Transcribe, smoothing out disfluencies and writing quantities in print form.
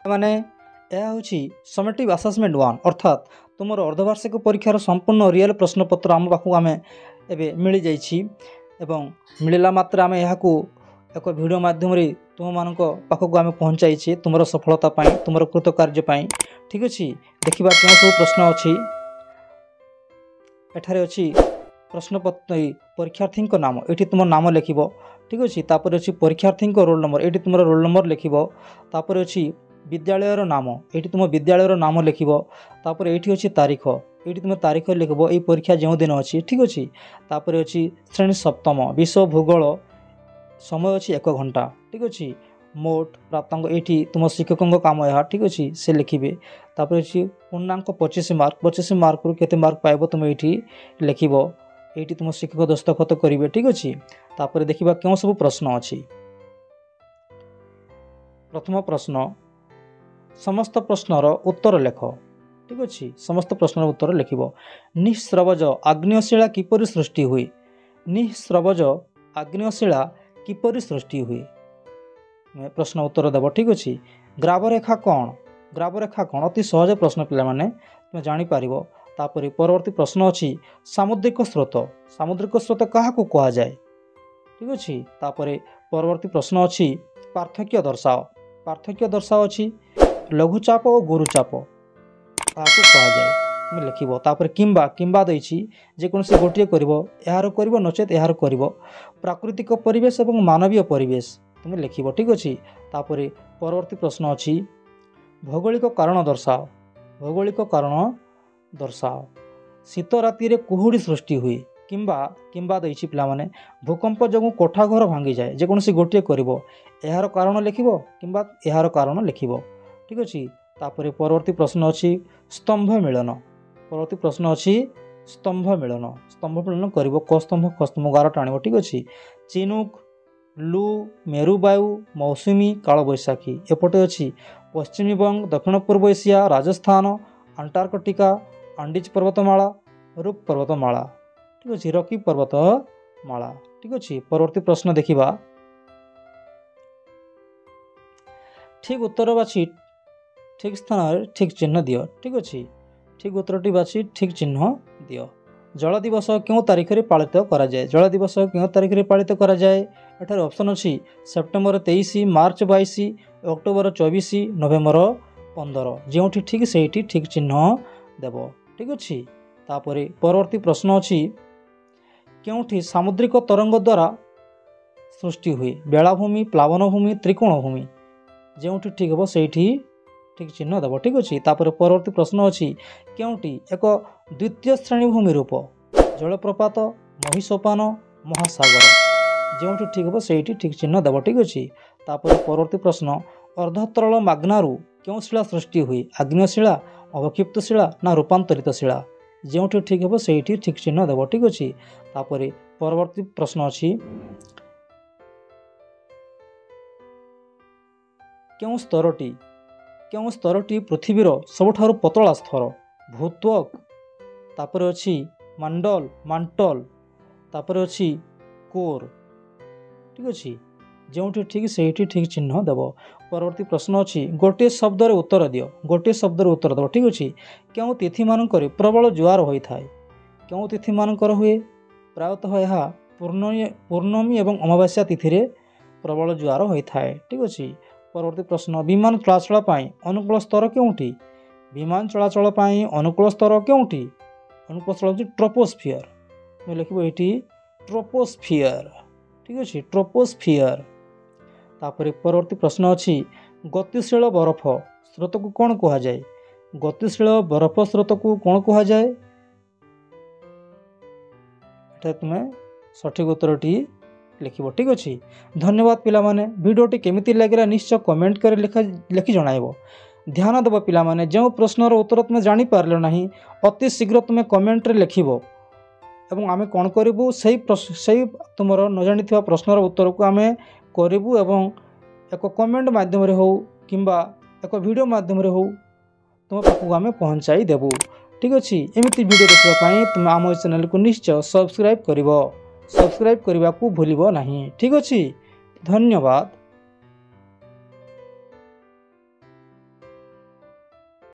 माने यह हूँ समेटिव आसेसमेंट 1 अर्थात तुम अर्धवार्षिक परीक्षार संपूर्ण रियल प्रश्नपत्र आम पाखु आम एवं मिल जाइए मिलला मात्र आम यहाँ एक वीडियो माध्यम तुम मान पाखक आम पहुँचाइछे तुम सफलता तुम कृतकार्य ठीक अच्छे देखा क्यों सब प्रश्न अच्छी एठारे अच्छी प्रश्नपत्र परीक्षार्थी नाम ये तुम नाम लिख ठीक अच्छे तापर अच्छी परीक्षार्थी रोल नंबर ये तुम रोल नंबर लिख तापर अच्छी विद्यालयर नाम ये तुम विद्यालयर नाम लिख तापर ये अच्छी तारीख ये तुम तारीख लिख ये परीक्षा जो दिन अच्छी ठीक अच्छे तापर अच्छी श्रेणी सप्तम विषय भूगोल समय अच्छी 1 घंटा ठीक अच्छे मोट प्राप्तांक ये तुम शिक्षकों काम यह ठीक अच्छे से लिखे तापर अच्छी पूर्णांक 25 मार्क रु केते मार्क पाइब तुम ये लिख ये तुम शिक्षक दस्तखत करेंगे ठीक अच्छे तापर देखा क्यों सब प्रश्न अच्छी। प्रथम प्रश्न समस्त प्रश्नर उत्तर लेख ठीक अच्छे समस्त प्रश्नर उत्तर लिख निःस्रवज आग्नेयशिला किपर सृष्टि हुए निःस्रवज आग्नेयशिला किपर सृष्टि हुए प्रश्न उत्तर देव ठीक अच्छे ग्रावरेखा कौन अति सहज प्रश्न पिला माने तुम जापर तापर परवर्ती प्रश्न अच्छी सामुद्रिक स्रोत क्या कह जाए ठीक अच्छे तापर परवर्ती प्रश्न अच्छी पार्थक्य दर्शाओ अच्छी लघुचाप और गुरुचाप क्या कह जाए लिख तापर किंबा देछि जेकोसी गोटे कर नचेत यार कर प्राकृतिक परिवेश और मानवीय परिवेश तुम लिख ठीक अच्छे तापर परवर्ती प्रश्न अच्छी भौगोलिक कारण दर्शाओ शीत राति रे कुहुड़ी सृष्टि हुए किंबा देछि पिला माने भूकंप जो कोठा घर भांगी जाए जेकोसी गोटे कर यार कारण लिख किंबा यार कारण लिख ठीक अच्छे तापर परवर्ती प्रश्न अच्छी स्तंभ मिलन परवर्ती प्रश्न अच्छी स्तंभ मिलन कर क स्तंभ ख स्तंभ गार टाण ठीक अच्छे चिनुक लू मेरुवायु मौसुमी कालबैशाखी एपटे अच्छी पश्चिमी बंग दक्षिण पूर्व एशिया राजस्थान अंटार्कटिका आंडीज पर्वतमाला रूप पर्वतमाला ठीक अच्छे रॉकी पर्वतमाला ठीक अच्छे परवर्ती प्रश्न देखा ठीक उत्तर बाछी ठीक स्थान ठीक चिन्ह दियो ठीक अच्छे ठीक उत्तरटी बाछी ठीक चिन्ह दियो जल दिवस क्यों तारीख में पालित करा जाए जल दिवस क्यों तारीख में पालित करा जाए एठार ऑप्शन अच्छी सेप्टेम्बर 23 मार्च 22 अक्टोबर 24 नवेम्बर 15 जो ठीक से ठीक चिन्ह देव ठीक अच्छे तापर परवर्ती प्रश्न अच्छी क्योंठी सामुद्रिक तरंग द्वारा सृष्टि हुए बेलाभूमि प्लावनभूमि त्रिकोणभूमि जो ठीक हे से ठीक चिन्ह देव ठीक अच्छे तापर परवर्ती प्रश्न अच्छी क्योंटी एक द्वितीय श्रेणी भूमि रूप जलप्रपात महिसोपान महासागर जो ठीक हे से ठीक चिन्ह देव ठीक अच्छे तापर परवर्ती प्रश्न अर्धतरल माग्नारू क्यों शिला सृष्टि हुई आग्नेयशिला अवक्षिप्त शिला ना रूपांतरित शिला जो ठीक हे से ठीक चिन्ह देव ठीक अच्छे तापर परवर्ती प्रश्न अच्छी क्यों स्तरटी पृथ्वीर सबुठारु पतला स्तर भूत्वक तापर अच्छी मांटल तापर अच्छी कोर ठीक अच्छे जो ठीक से ठीक चिन्ह देव परवर्ती प्रश्न अच्छी गोटे शब्द उत्तर दियो गोटे शब्द उत्तर देव ठीक अच्छे क्यों तिथि मानक प्रबल जुआर होता है क्यों तिथि मानकर हुए प्रायतः यह पूर्णमी और अमावास्या तिथि प्रबल जुआर होता है ठीक अच्छे परवर्ती प्रश्न विमान चलाचल अनुकूल स्तर क्योंटी विमान चलाचल अनुकूल स्तर क्योंटी अनुकूल स्तर ट्रोपोस्फियर लिख ये ट्रोपोस्फियर ठीक अच्छे ट्रोपोस्फियर तापर परवर्ती प्रश्न अच्छी गतिशील बरफ स्रोत को कौन कह जाए गतिशील बरफ स्रोत को कौन कह जाए तुम्हें सठिक उत्तरटी लिख ठीक अच्छे धन्यवाद पिला माने वीडियोटी केमिति लगे निश्चय कमेंट कर लिखि जणाइबो ध्यान देव पिला माने जो प्रश्नर उत्तर तुम जानी पारल ना अति शीघ्र तुम कमेंट रे लिखिबो एवं आमे कौन करिबु सही तुम न जानी प्रश्नर उत्तर को आमे करिबु एवं एक कमेंट माध्यम रे हो किंबा एक वीडियो माध्यम रे हो तुम पाखु आमे पहुंचाई देबु ठीक अच्छे एमती वीडियो देखा तुम आम चैनल को निश्चय सब्सक्राइब करने को भूलिबो नहीं ठीक अच्छे धन्यवाद।